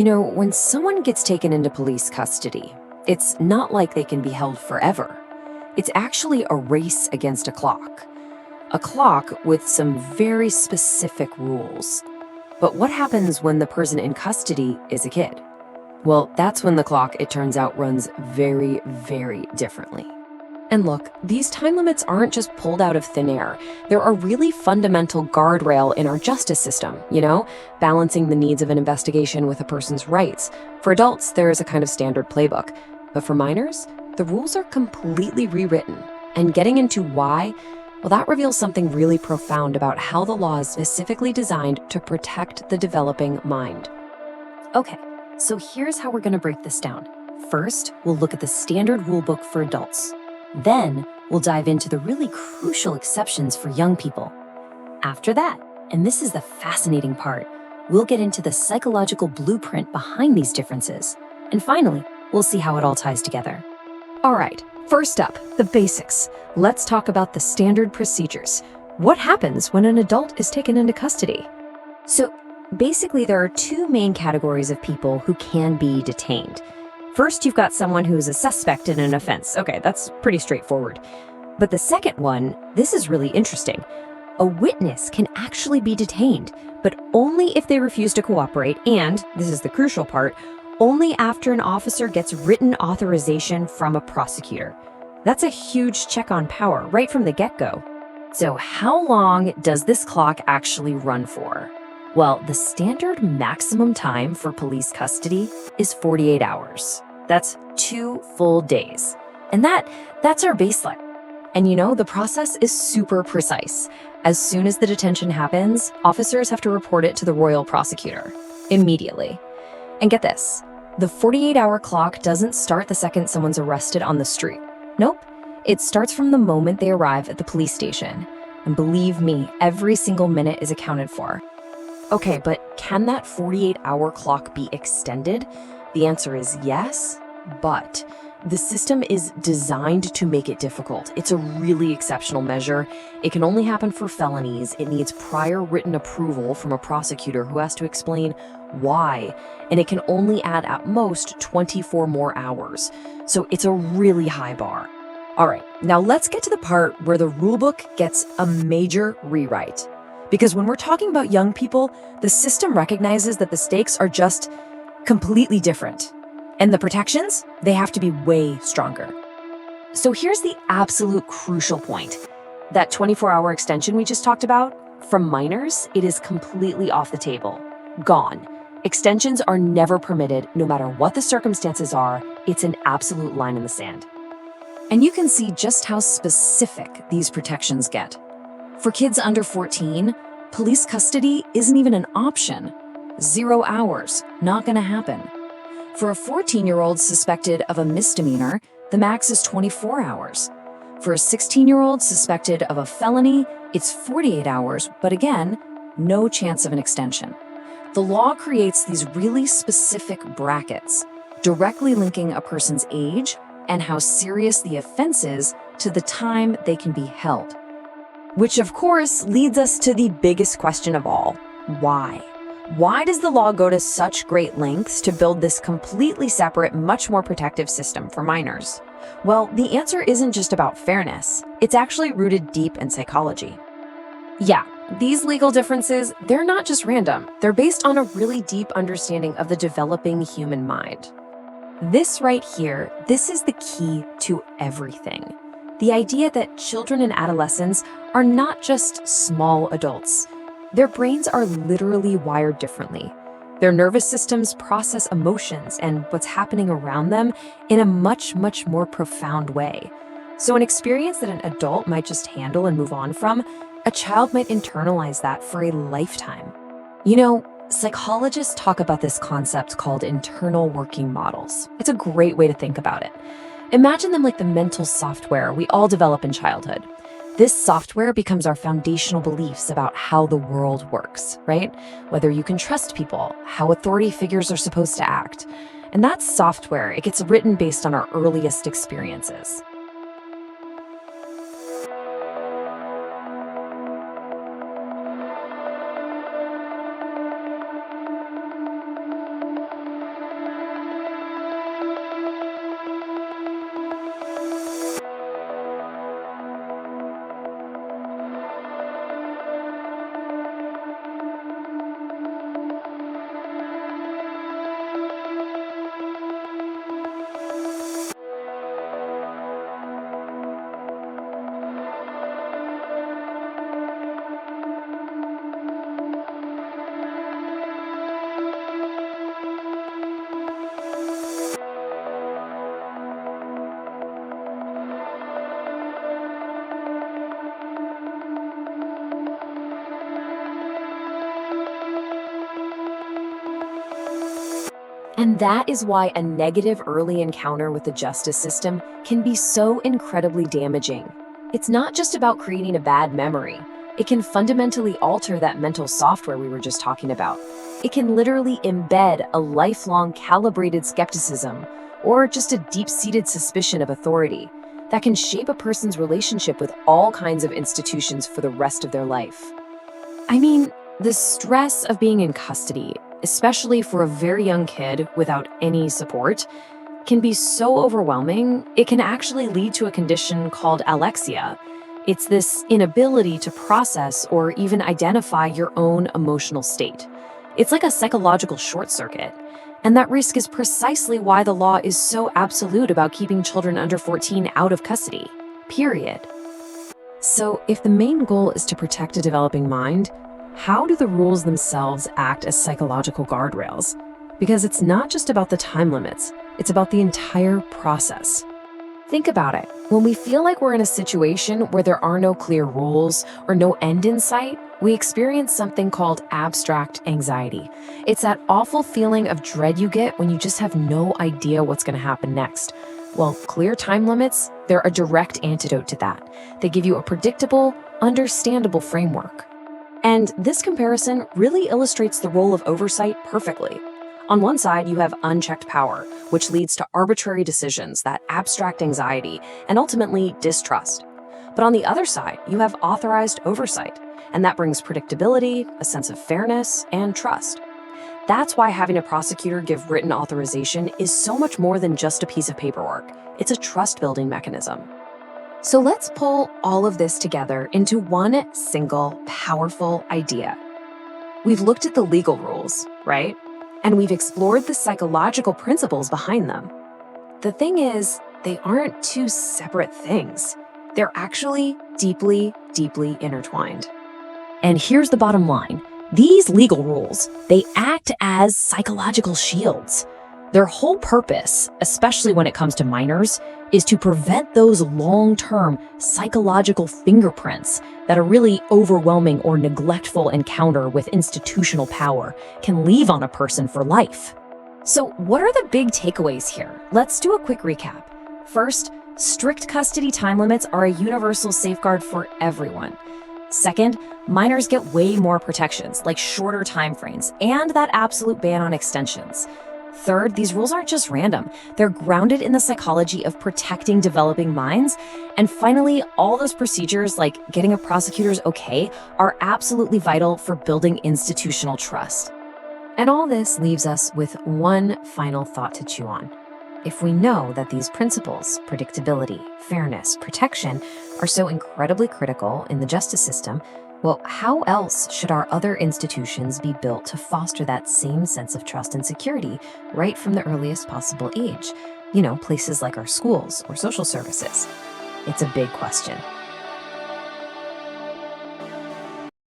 When someone gets taken into police custody, it's not like they can be held forever. It's actually a race against a clock with some very specific rules. But what happens when the person in custody is a kid? Well, that's when the clock, it turns out, runs very, very differently. And look, these time limits aren't just pulled out of thin air. They're a really fundamental guardrail in our justice system, balancing the needs of an investigation with a person's rights. For adults, there is a kind of standard playbook. But for minors, the rules are completely rewritten. And getting into why, well, that reveals something really profound about how the law is specifically designed to protect the developing mind. Okay, so here's how we're going to break this down. First, we'll look at the standard rulebook for adults. Then, we'll dive into the really crucial exceptions for young people. After that, and this is the fascinating part, we'll get into the psychological blueprint behind these differences. And finally, we'll see how it all ties together. All right, first up, the basics. Let's talk about the standard procedures. What happens when an adult is taken into custody? So, basically, there are two main categories of people who can be detained. First, you've got someone who's a suspect in an offense. Okay, that's pretty straightforward. But the second one, this is really interesting. A witness can actually be detained, but only if they refuse to cooperate, and, this is the crucial part, only after an officer gets written authorization from a prosecutor. That's a huge check on power right from the get-go. So how long does this clock actually run for? Well, the standard maximum time for police custody is 48 hours. That's 2 full days. And that's our baseline. And the process is super precise. As soon as the detention happens, officers have to report it to the royal prosecutor immediately. And get this, the 48-hour clock doesn't start the second someone's arrested on the street. Nope, it starts from the moment they arrive at the police station. And believe me, every single minute is accounted for. Okay, but can that 48-hour clock be extended? The answer is yes, but the system is designed to make it difficult. It's a really exceptional measure. It can only happen for felonies. It needs prior written approval from a prosecutor who has to explain why, and it can only add at most 24 more hours. So it's a really high bar. All right, now let's get to the part where the rulebook gets a major rewrite. Because when we're talking about young people, the system recognizes that the stakes are just completely different. And the protections, they have to be way stronger. So here's the absolute crucial point. That 24-hour extension we just talked about, from minors, it is completely off the table. Gone. Extensions are never permitted, no matter what the circumstances are. It's an absolute line in the sand. And you can see just how specific these protections get. For kids under 14, police custody isn't even an option. 0 hours, not gonna happen. For a 14-year-old suspected of a misdemeanor, the max is 24 hours. For a 16-year-old suspected of a felony, it's 48 hours, but again, no chance of an extension. The law creates these really specific brackets, directly linking a person's age and how serious the offense is to the time they can be held. Which, of course, leads us to the biggest question of all. Why? Why does the law go to such great lengths to build this completely separate, much more protective system for minors? Well, the answer isn't just about fairness. It's actually rooted deep in psychology. Yeah, these legal differences, they're not just random. They're based on a really deep understanding of the developing human mind. This right here, this is the key to everything. The idea that children and adolescents are not just small adults. Their brains are literally wired differently. Their nervous systems process emotions and what's happening around them in a much, much more profound way. So an experience that an adult might just handle and move on from, a child might internalize that for a lifetime. Psychologists talk about this concept called internal working models. It's a great way to think about it. Imagine them like the mental software we all develop in childhood. This software becomes our foundational beliefs about how the world works, right? Whether you can trust people, how authority figures are supposed to act. And that software, it gets written based on our earliest experiences. And that is why a negative early encounter with the justice system can be so incredibly damaging. It's not just about creating a bad memory. It can fundamentally alter that mental software we were just talking about. It can literally embed a lifelong calibrated skepticism or just a deep-seated suspicion of authority that can shape a person's relationship with all kinds of institutions for the rest of their life. I mean, the stress of being in custody, especially for a very young kid without any support, can be so overwhelming, it can actually lead to a condition called alexia. It's this inability to process or even identify your own emotional state. It's like a psychological short circuit. And that risk is precisely why the law is so absolute about keeping children under 14 out of custody, period. So if the main goal is to protect a developing mind, how do the rules themselves act as psychological guardrails? Because it's not just about the time limits, it's about the entire process. Think about it. When we feel like we're in a situation where there are no clear rules or no end in sight, we experience something called abstract anxiety. It's that awful feeling of dread you get when you just have no idea what's going to happen next. Well, clear time limits, they're a direct antidote to that. They give you a predictable, understandable framework. And this comparison really illustrates the role of oversight perfectly. On one side, you have unchecked power, which leads to arbitrary decisions, that abstract anxiety, and ultimately distrust. But on the other side, you have authorized oversight, and that brings predictability, a sense of fairness, and trust. That's why having a prosecutor give written authorization is so much more than just a piece of paperwork. It's a trust-building mechanism. So let's pull all of this together into one single, powerful idea. We've looked at the legal rules, right? And we've explored the psychological principles behind them. The thing is, they aren't two separate things. They're actually deeply, deeply intertwined. And here's the bottom line. These legal rules, they act as psychological shields. Their whole purpose, especially when it comes to minors, is to prevent those long-term psychological fingerprints that a really overwhelming or neglectful encounter with institutional power can leave on a person for life. So what are the big takeaways here? Let's do a quick recap. First, strict custody time limits are a universal safeguard for everyone. Second, minors get way more protections, like shorter timeframes and that absolute ban on extensions. Third, these rules aren't just random. They're grounded in the psychology of protecting developing minds. And finally, all those procedures, like getting a prosecutor's okay, are absolutely vital for building institutional trust. And all this leaves us with one final thought to chew on. If we know that these principles, predictability, fairness, protection, are so incredibly critical in the justice system, well, how else should our other institutions be built to foster that same sense of trust and security right from the earliest possible age? You know, places like our schools or social services. It's a big question.